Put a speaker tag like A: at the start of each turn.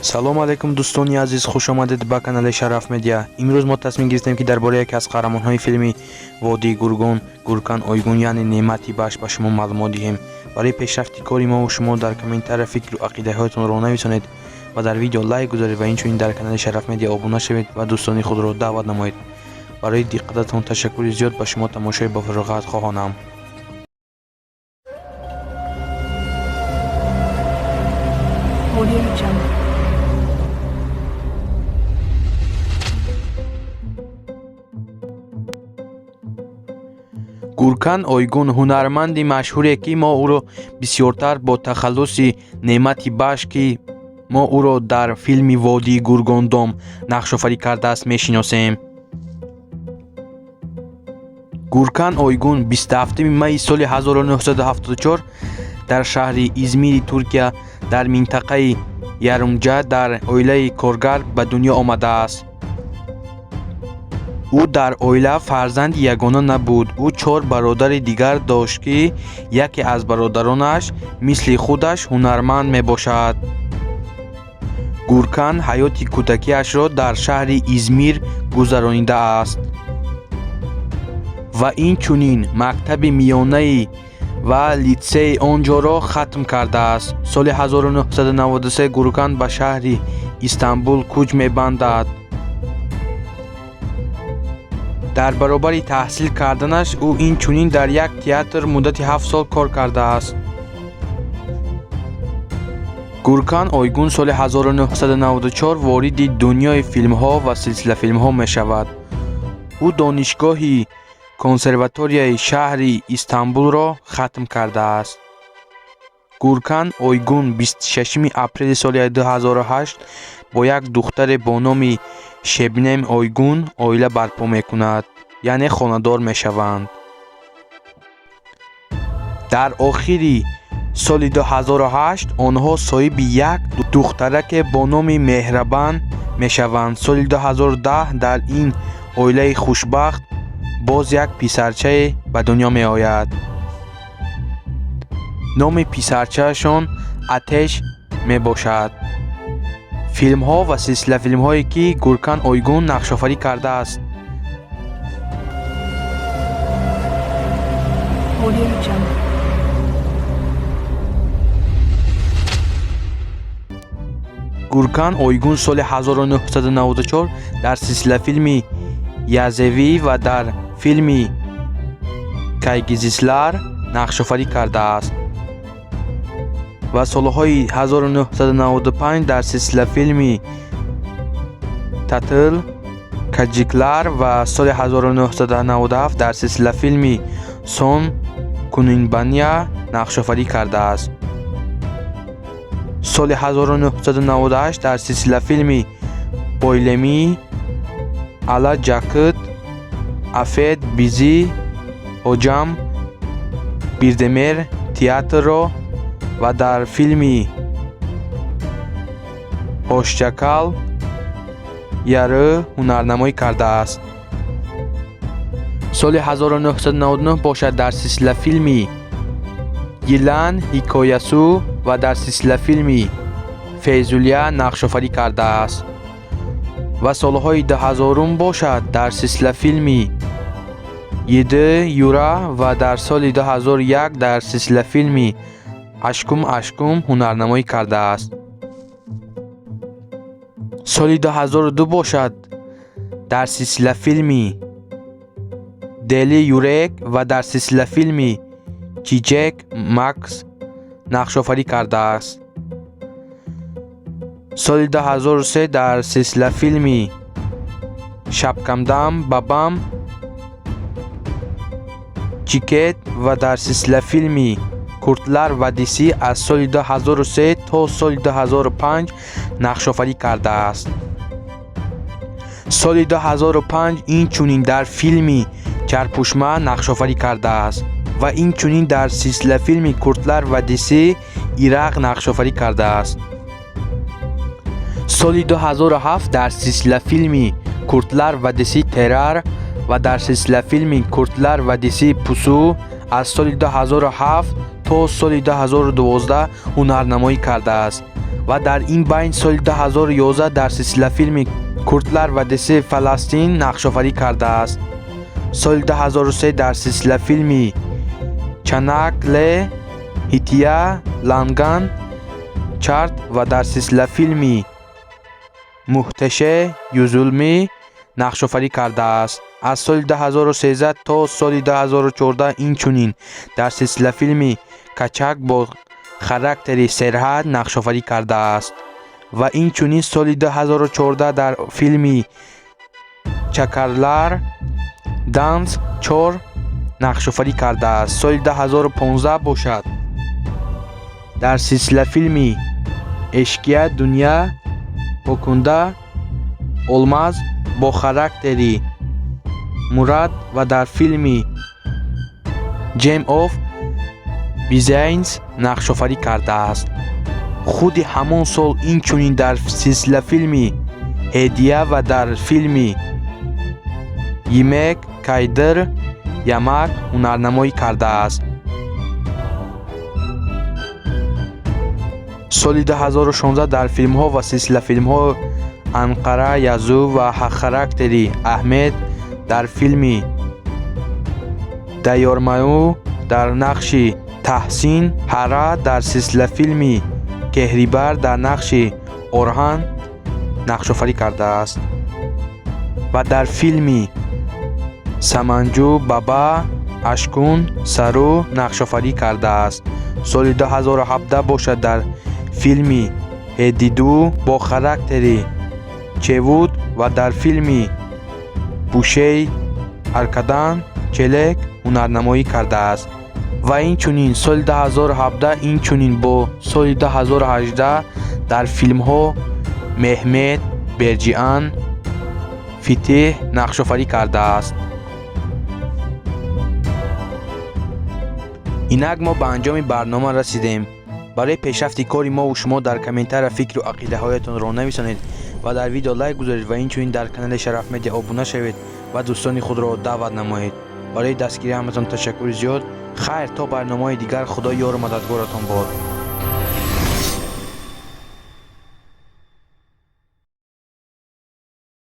A: салом алейкум дӯстони азиз, хуш омадед ба канали Шараф Медиа. имрӯз мо тасмим гирифтем ки дар бораи яке аз қаҳрамонҳои филми Водии Гургон Гуркан Ойгун яъне Неъмати Бахш ба шумо маълумот диҳем. барои пешрафти кори мо шумо дар комментария фикру ақидаҳоятонро нависонед ва дар видео лайк гузоред ва инчунин дар канали Шараф Медиа обуна шавед ва дӯстони худро даъват намоед. барои диққататон ташаккури зиёд. ба шумо тамошои ба фароғат хоҳонам. Гуркан Ойгун ҳунарманди машҳуре ки мо ӯро бисёртар бо тахаллуси Неъмати Бахш ки мо ӯро дар филми Водии Гургондом нақшофарӣ кардааст мешиносем. Гуркан Ойгун 27 майи соли 1974 дар шаҳри Измири Туркия дар минтақаи Ярумҷа дар оилаи коргар ба дунё омадааст. ӯ дар оила фарзанди ягона набуд. ӯ 4 бародари дигар дошт ки яке аз бародаронаш мисли худаш ҳунарманд мебошад. Гуркан ҳаёти кӯдакиашро дар шаҳри Измир гузаронидааст ва инчунин мактаби миёнаи ва литсеи онҷоро хатм кардааст. соли 1993 Гуркан ба шаҳри Истанбул кӯч мебандад. дар баробари таҳсил карданаш ӯ инчунин дар як театр муддати 7 сол кор кардааст. Гуркан Ойгун соли 1994 вориди дунёи филмҳо ва силсилафилмҳо мешавад. ӯ донишгоҳи консерваторияи шаҳри Истанбулро хатм кардааст. Гуркан Ойгун 26 апрели соли 2008 бо як духтаре бо номи Шебнем Ойгун оила барпо мекунад, яъне хонадор мешаванд. дар охири соли 2008 онҳо соҳиби як духтараке бо номи Меҳрабан мешаванд. соли 2010 дар ин оилаи хушбахт боз як писарчае ба дунё меояд. номи писарчаашон Атеш мебошад. филмҳо ва силсилафилмҳое ки Гуркан Ойгун нақшофарӣ кардааст. Гуркан Ойгун соли 1994 дар силсилафилми Язевӣ ва дар филми Кайгизислар нақшофарӣ кардааст ва солҳои 1995 дар силсилафилми Татил, Каҷиклар ва соли 1997 дар силсилафилми Сон Кунинбания нақшофарӣ кардааст. соли 1998 дар силсилафилми Бойлеми, Ала Ҷакит, Афед Бизи, Ҳоҷам Бирдемер театрро ва дар филми Ҳошчакал Яры ҳунарнамоӣ кардааст. соли 1999 бошад дар силсилафилми Гилан Ҳикоясу ва дар силсилафилми Фейзулия нақшофарӣ кардааст ва солҳои 2000 бошад дар силсилафилми Йиди Юра ва дар соли 2001 дар силсилафилми Ашкум Ашкум ҳунарнамоӣ кардааст. соли 2002 бошад дар силсилафилми Дели Юрек ва дар силсилафилми Чичек Макс нақшофарӣ кардааст. соли 2003 дар силсилафилми Шабкамдам Бабам Чикет ва дар силсилафилми Куртлар Вадисӣ аз соли 2003 то соли 2005 нақшофарӣ кардааст. соли 2005 инчунин дар филми Чарпушма нақшофарӣ кардааст ва инчунин дар силсилафилми Куртлар Вадисӣ Ирақ нақшофарӣ кардааст. соли 2007 дар силсилафилми Куртлар Вадисӣ Террор ва дар силсилафилми Куртлар Вадисӣ Пусу аз соли 2007 то соли 2012 ҳунарнамоӣ кардааст. و در این بین سال 2011 در سلسله فیلم کردلر و دسه فلسطین نقش‌آفرینی کرده است. سال 2003 در سلسله فیلم چاناکله هیتیا لانگان چارت و در سلسله فیلم محتشه یوزولمی نقش‌آفرینی کرده است. از سال 2013 تا سال 2014 اینچنین در سلسله فیلم کچک با خاراکتر سرحد نقش‌آفرینی کرده است و اینچنین سال 2014 در فیلم چکرلر دانس 4 نقش‌آفرینی کرده است. سال 2015 باشد در سلسله فیلم اشکیا دنیا حکونده اولماز با خاراکتری مراد و در فیلم جیم آف بیزینس نقش‌آفرینی کرده است. خود همان سال اینچنین در سلسله فیلم هدیه و در فیلم یمک کایدر یمک هنرنمایی کرده است. سال 2016 در فیلم ها و سلسله فیلم ها انقره یزو و خاراکتری احمد در فیلم دیارمایو در نقش تحسین هرا در سلسله فیلم کهریبر در نقش اورهان نقش‌آفرینی کرده است و در فیلم سمنجو بابا اشکون سرو نقش‌آفرینی کرده است. سال 2017 باشد در فیلم هدیدو با خاراکتر چوود و در فیلم بوشه ارکادان چلک هنرنمایی کرده است و اینچنین سال 2017 اینچنین با سال 2018 در فیلم ها محمد برجیان فتح نقش‌آفرینی کرده است. اینک ما به انجام برنامه رسیدیم. برای پیشرفت کاری ما و شما در کامنت‌ها فکر و عقیده هایتان را نویسید و در ویدیو لایک گذارید و اینچنین در کانال شرف مدیا ابونه شوید و دوستان خود را دعوت نمایید. برای دستگیری همتان تشکر زیاد. خیر تا برنامه دیگر. خدا یار و مددگارتان باد.